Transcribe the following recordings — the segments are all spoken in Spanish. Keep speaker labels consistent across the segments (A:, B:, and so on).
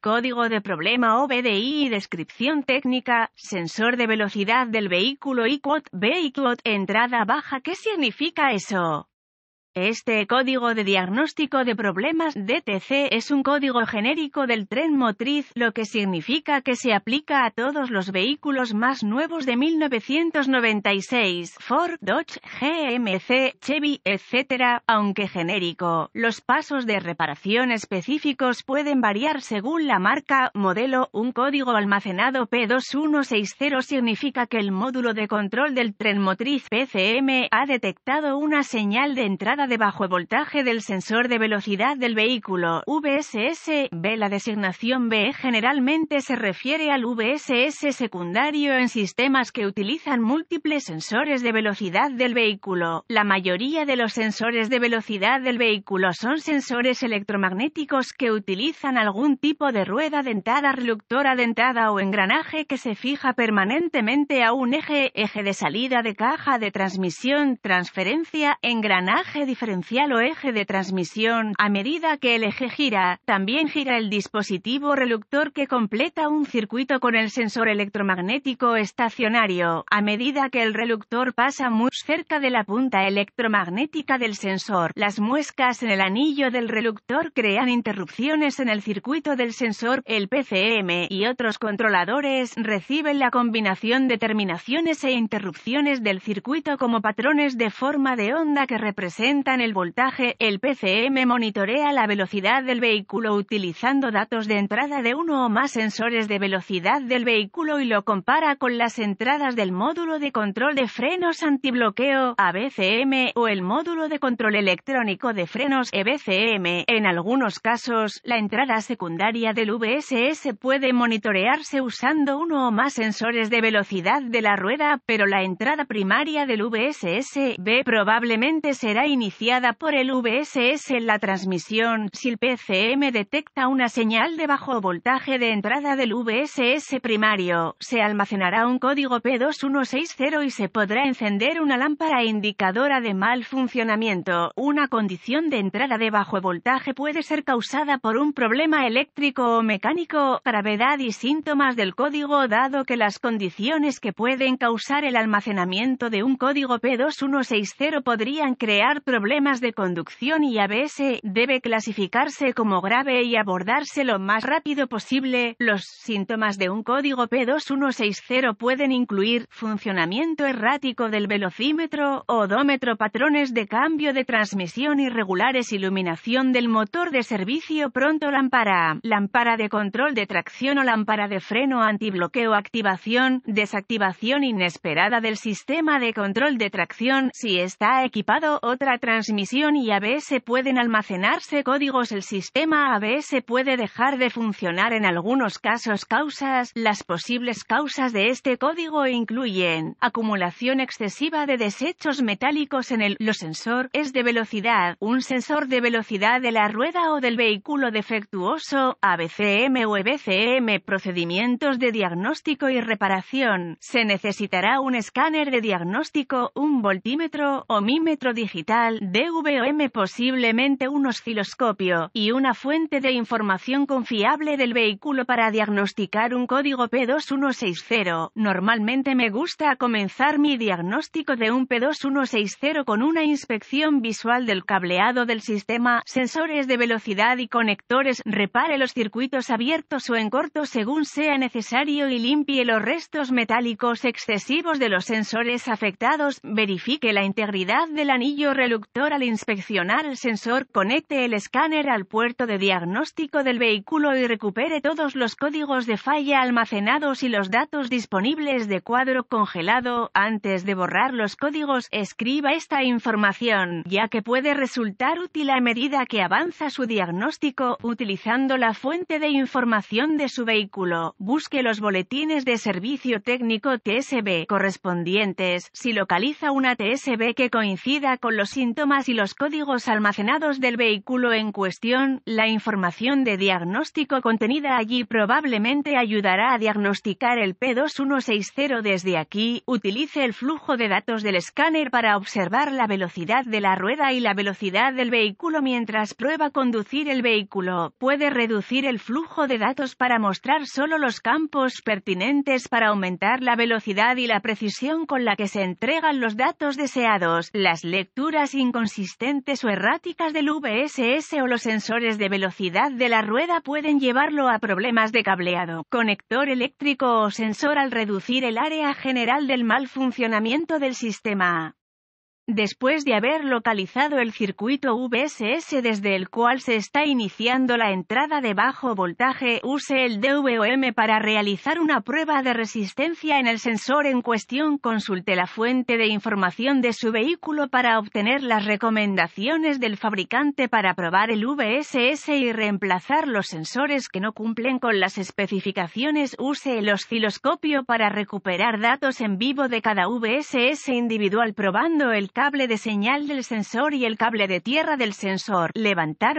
A: Código de problema o BDI y descripción técnica, sensor de velocidad del vehículo IQOT, VIQOT, entrada baja. ¿Qué significa eso? Este código de diagnóstico de problemas DTC es un código genérico del tren motriz, lo que significa que se aplica a todos los vehículos más nuevos de 1996, Ford, Dodge, GMC, Chevy, etc. Aunque genérico, los pasos de reparación específicos pueden variar según la marca, modelo. Un código almacenado P2160 significa que el módulo de control del tren motriz PCM ha detectado una señal de entrada de bajo voltaje del sensor de velocidad del vehículo, VSS. B. La designación B generalmente se refiere al VSS secundario en sistemas que utilizan múltiples sensores de velocidad del vehículo. La mayoría de los sensores de velocidad del vehículo son sensores electromagnéticos que utilizan algún tipo de rueda dentada, reductora dentada o engranaje que se fija permanentemente a un eje de salida de caja de transmisión, transferencia, engranaje diferencial o eje de transmisión. A medida que el eje gira, también gira el dispositivo reductor que completa un circuito con el sensor electromagnético estacionario. A medida que el reductor pasa muy cerca de la punta electromagnética del sensor, las muescas en el anillo del reductor crean interrupciones en el circuito del sensor. El PCM y otros controladores reciben la combinación de terminaciones e interrupciones del circuito como patrones de forma de onda que representan el voltaje. El PCM monitorea la velocidad del vehículo utilizando datos de entrada de uno o más sensores de velocidad del vehículo y lo compara con las entradas del módulo de control de frenos antibloqueo, ABCM, o el módulo de control electrónico de frenos, EBCM. En algunos casos, la entrada secundaria del VSS puede monitorearse usando uno o más sensores de velocidad de la rueda, pero la entrada primaria del VSS B probablemente será iniciada por el VSS en la transmisión. Si el PCM detecta una señal de bajo voltaje de entrada del VSS primario, se almacenará un código P2160 y se podrá encender una lámpara indicadora de mal funcionamiento. Una condición de entrada de bajo voltaje puede ser causada por un problema eléctrico o mecánico. Gravedad y síntomas del código. Dado que las condiciones que pueden causar el almacenamiento de un código P2160 podrían crear problemas de conducción y ABS, debe clasificarse como grave y abordarse lo más rápido posible. Los síntomas de un código P2160 pueden incluir funcionamiento errático del velocímetro, odómetro, patrones de cambio de transmisión irregulares, iluminación del motor de servicio pronto, lámpara de control de tracción o lámpara de freno antibloqueo, activación, desactivación inesperada del sistema de control de tracción. Si está equipado, otra transmisión y ABS pueden almacenarse códigos. El sistema ABS puede dejar de funcionar en algunos casos. Causas. Las posibles causas de este código incluyen acumulación excesiva de desechos metálicos en los sensores de velocidad, un sensor de velocidad de la rueda o del vehículo defectuoso, ABCM o EBCM, procedimientos de diagnóstico y reparación. Se necesitará un escáner de diagnóstico, un voltímetro, ohmímetro digital, DVOM, posiblemente un osciloscopio, y una fuente de información confiable del vehículo para diagnosticar un código P2160. Normalmente me gusta comenzar mi diagnóstico de un P2160 con una inspección visual del cableado del sistema, sensores de velocidad y conectores. Repare los circuitos abiertos o en corto según sea necesario y limpie los restos metálicos excesivos de los sensores afectados. Verifique la integridad del anillo reductor al inspeccionar el sensor. Conecte el escáner al puerto de diagnóstico del vehículo y recupere todos los códigos de falla almacenados y los datos disponibles de cuadro congelado. Antes de borrar los códigos, escriba esta información, ya que puede resultar útil a medida que avanza su diagnóstico. Utilizando la fuente de información de su vehículo, busque los boletines de servicio técnico TSB correspondientes. Si localiza una TSB que coincida con los síntomas y los códigos almacenados del vehículo en cuestión. La información de diagnóstico contenida allí probablemente ayudará a diagnosticar el P2160. Desde aquí, utilice el flujo de datos del escáner para observar la velocidad de la rueda y la velocidad del vehículo mientras prueba conducir el vehículo. Puede reducir el flujo de datos para mostrar solo los campos pertinentes para aumentar la velocidad y la precisión con la que se entregan los datos deseados. Las lecturas inconsistentes o erráticas del VSS o los sensores de velocidad de la rueda pueden llevarlo a problemas de cableado, conector eléctrico o sensor al reducir el área general del mal funcionamiento del sistema. Después de haber localizado el circuito VSS desde el cual se está iniciando la entrada de bajo voltaje, use el DVOM para realizar una prueba de resistencia en el sensor en cuestión. Consulte la fuente de información de su vehículo para obtener las recomendaciones del fabricante para probar el VSS y reemplazar los sensores que no cumplen con las especificaciones. Use el osciloscopio para recuperar datos en vivo de cada VSS individual probando el cable de señal del sensor y el cable de tierra del sensor. Levantar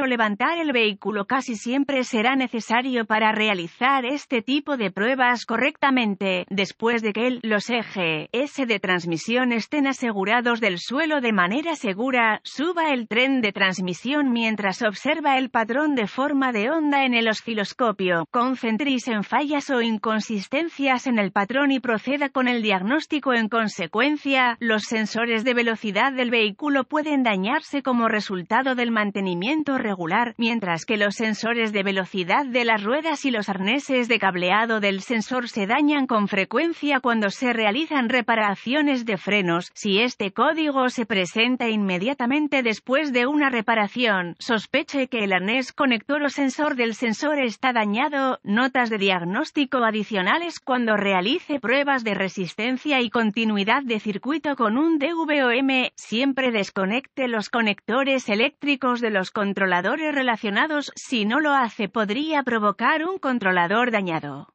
A: el vehículo casi siempre será necesario para realizar este tipo de pruebas correctamente. Después de que los ejes de transmisión estén asegurados del suelo de manera segura, suba el tren de transmisión mientras observa el patrón de forma de onda en el osciloscopio. Concéntrese en fallas o inconsistencias en el patrón y proceda con el diagnóstico en consecuencia. Los sensores de velocidad del vehículo pueden dañarse como resultado del mantenimiento regular, mientras que los sensores de velocidad de las ruedas y los arneses de cableado del sensor se dañan con frecuencia cuando se realizan reparaciones de frenos. Si este código se presenta inmediatamente después de una reparación, sospeche que el arnés conector o sensor del sensor está dañado. Notas de diagnóstico adicionales: cuando realice pruebas de resistencia y continuidad de circuito con un DVOM, siempre desconecte los conectores eléctricos de los controladores relacionados. Si no lo hace, podría provocar un controlador dañado.